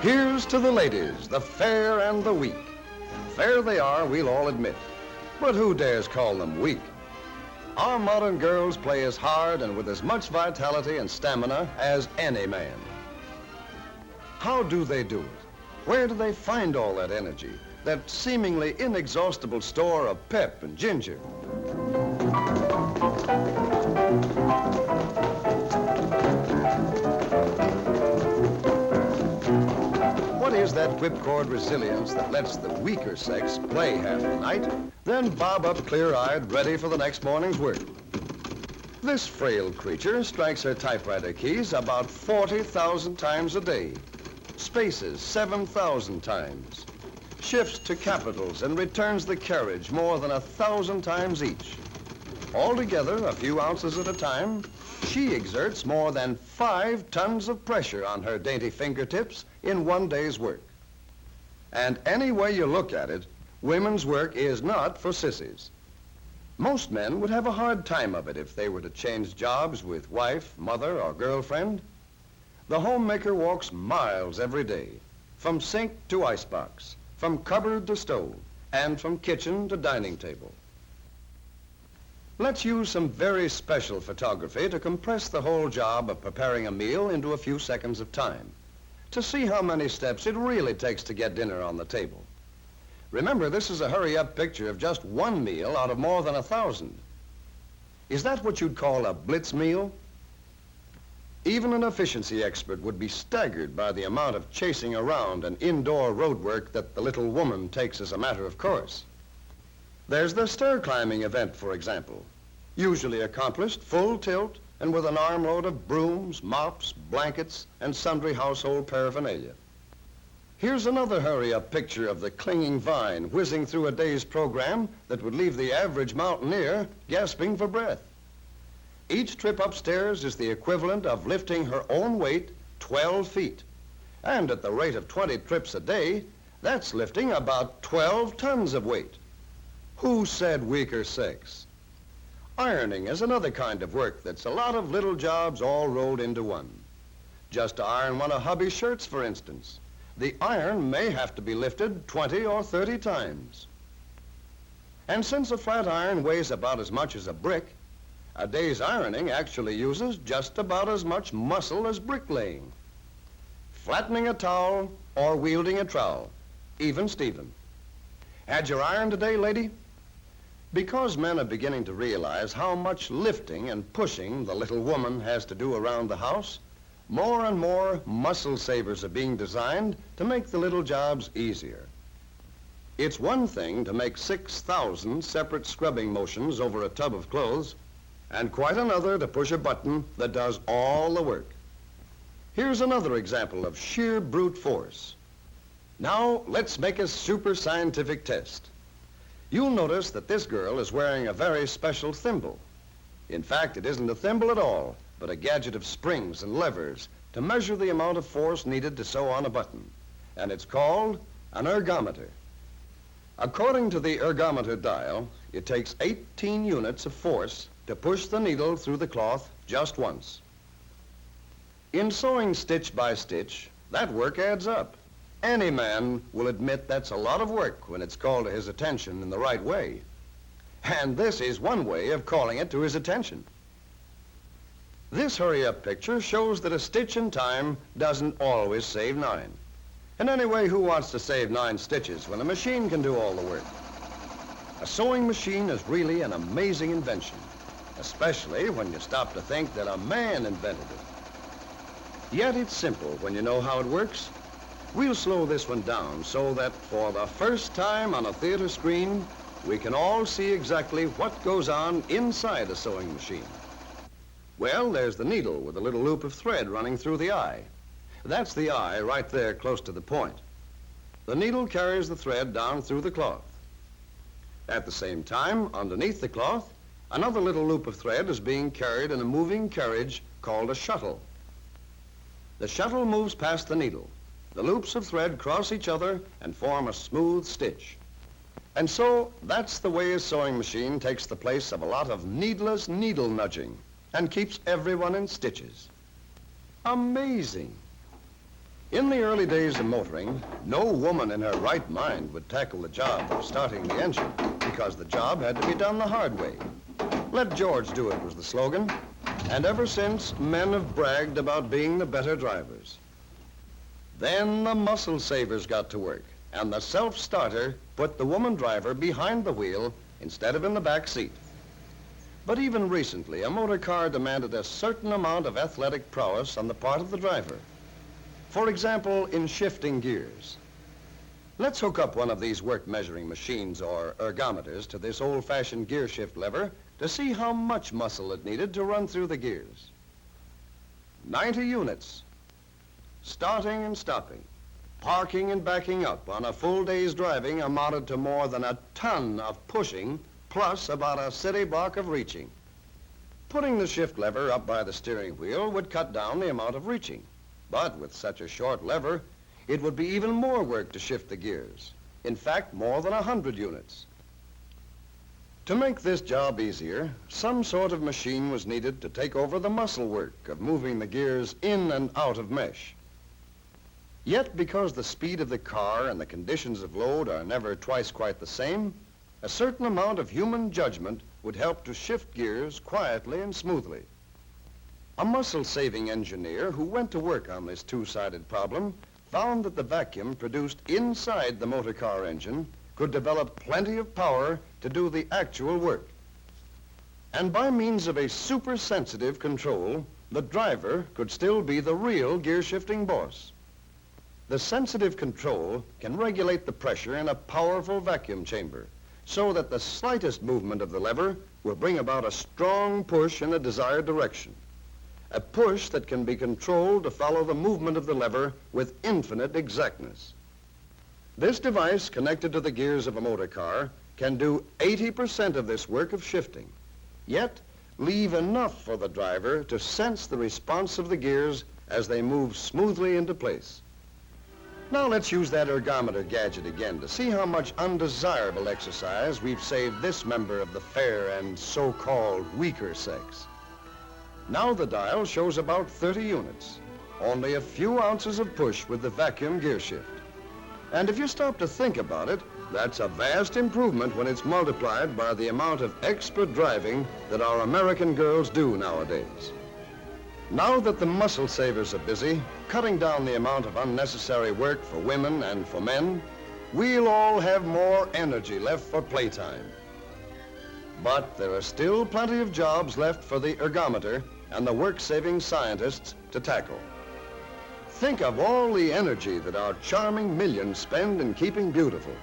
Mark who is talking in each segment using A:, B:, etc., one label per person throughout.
A: Here's to the ladies, the fair and the weak. Fair they are, we'll all admit, but who dares call them weak? Our modern girls play as hard and with as much vitality and stamina as any man. How do they do it? Where do they find all that energy, that seemingly inexhaustible store of pep and ginger? What is that whipcord resilience that lets the weaker sex play half the night, then bob up clear-eyed, ready for the next morning's work? This frail creature strikes her typewriter keys about 40,000 times a day, spaces 7,000 times, shifts to capitals and returns the carriage more than 1,000 times each. Altogether, a few ounces at a time, she exerts more than 5 tons of pressure on her dainty fingertips in one day's work. And any way you look at it, women's work is not for sissies. Most men would have a hard time of it if they were to change jobs with wife, mother, or girlfriend. The homemaker walks miles every day, from sink to icebox, from cupboard to stove, and from kitchen to dining table. Let's use some very special photography to compress the whole job of preparing a meal into a few seconds of time, to see how many steps it really takes to get dinner on the table. Remember, this is a hurry-up picture of just one meal out of more than 1,000. Is that what you'd call a blitz meal? Even an efficiency expert would be staggered by the amount of chasing around and indoor road work that the little woman takes as a matter of course. There's the stair-climbing event, for example, usually accomplished full tilt and with an armload of brooms, mops, blankets, and sundry household paraphernalia. Here's another hurry-up picture of the clinging vine whizzing through a day's program that would leave the average mountaineer gasping for breath. Each trip upstairs is the equivalent of lifting her own weight 12 feet. And at the rate of 20 trips a day, that's lifting about 12 tons of weight. Who said weaker sex? Ironing is another kind of work that's a lot of little jobs all rolled into one. Just to iron one of hubby's shirts, for instance, the iron may have to be lifted 20 or 30 times. And since a flat iron weighs about as much as a brick, a day's ironing actually uses just about as much muscle as bricklaying. Flattening a towel or wielding a trowel, even Stephen. Had your iron today, lady? Because men are beginning to realize how much lifting and pushing the little woman has to do around the house, more and more muscle savers are being designed to make the little jobs easier. It's one thing to make 6,000 separate scrubbing motions over a tub of clothes, and quite another to push a button that does all the work. Here's another example of sheer brute force. Now, let's make a super scientific test. You'll notice that this girl is wearing a very special thimble. In fact, it isn't a thimble at all, but a gadget of springs and levers to measure the amount of force needed to sew on a button. And it's called an ergometer. According to the ergometer dial, it takes 18 units of force to push the needle through the cloth just once. In sewing stitch by stitch, that work adds up. Any man will admit that's a lot of work when it's called to his attention in the right way. And this is one way of calling it to his attention. This hurry-up picture shows that a stitch in time doesn't always save 9. And anyway, who wants to save 9 stitches when a machine can do all the work? A sewing machine is really an amazing invention, especially when you stop to think that a man invented it. Yet it's simple when you know how it works. We'll slow this one down so that for the first time on a theater screen, we can all see exactly what goes on inside a sewing machine. Well, there's the needle with a little loop of thread running through the eye. That's the eye right there close to the point. The needle carries the thread down through the cloth. At the same time, underneath the cloth, another little loop of thread is being carried in a moving carriage called a shuttle. The shuttle moves past the needle. The loops of thread cross each other and form a smooth stitch. And so, that's the way a sewing machine takes the place of a lot of needless needle nudging and keeps everyone in stitches. Amazing. In the early days of motoring, no woman in her right mind would tackle the job of starting the engine because the job had to be done the hard way. Let George do it was the slogan, and ever since, men have bragged about being the better drivers. Then the muscle savers got to work, and the self-starter put the woman driver behind the wheel instead of in the back seat. But even recently, a motor car demanded a certain amount of athletic prowess on the part of the driver. For example, in shifting gears. Let's hook up one of these work measuring machines or ergometers to this old-fashioned gear shift lever to see how much muscle it needed to run through the gears. 90 units. Starting and stopping, parking and backing up on a full day's driving amounted to more than a ton of pushing plus about a city block of reaching. Putting the shift lever up by the steering wheel would cut down the amount of reaching. But with such a short lever, it would be even more work to shift the gears. In fact, more than 100 units. To make this job easier, some sort of machine was needed to take over the muscle work of moving the gears in and out of mesh. Yet, because the speed of the car and the conditions of load are never twice quite the same, a certain amount of human judgment would help to shift gears quietly and smoothly. A muscle-saving engineer who went to work on this two-sided problem found that the vacuum produced inside the motor car engine could develop plenty of power to do the actual work. And by means of a super-sensitive control, the driver could still be the real gear-shifting boss. The sensitive control can regulate the pressure in a powerful vacuum chamber so that the slightest movement of the lever will bring about a strong push in the desired direction. A push that can be controlled to follow the movement of the lever with infinite exactness. This device, connected to the gears of a motor car, can do 80% of this work of shifting, yet leave enough for the driver to sense the response of the gears as they move smoothly into place. Now let's use that ergometer gadget again to see how much undesirable exercise we've saved this member of the fair and so-called weaker sex. Now the dial shows about 30 units, only a few ounces of push with the vacuum gear shift. And if you stop to think about it, that's a vast improvement when it's multiplied by the amount of expert driving that our American girls do nowadays. Now that the muscle savers are busy, cutting down the amount of unnecessary work for women and for men, we'll all have more energy left for playtime. But there are still plenty of jobs left for the ergometer and the work-saving scientists to tackle. Think of all the energy that our charming millions spend in keeping beautiful.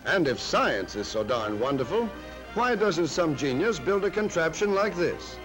A: And if science is so darn wonderful, why doesn't some genius build a contraption like this?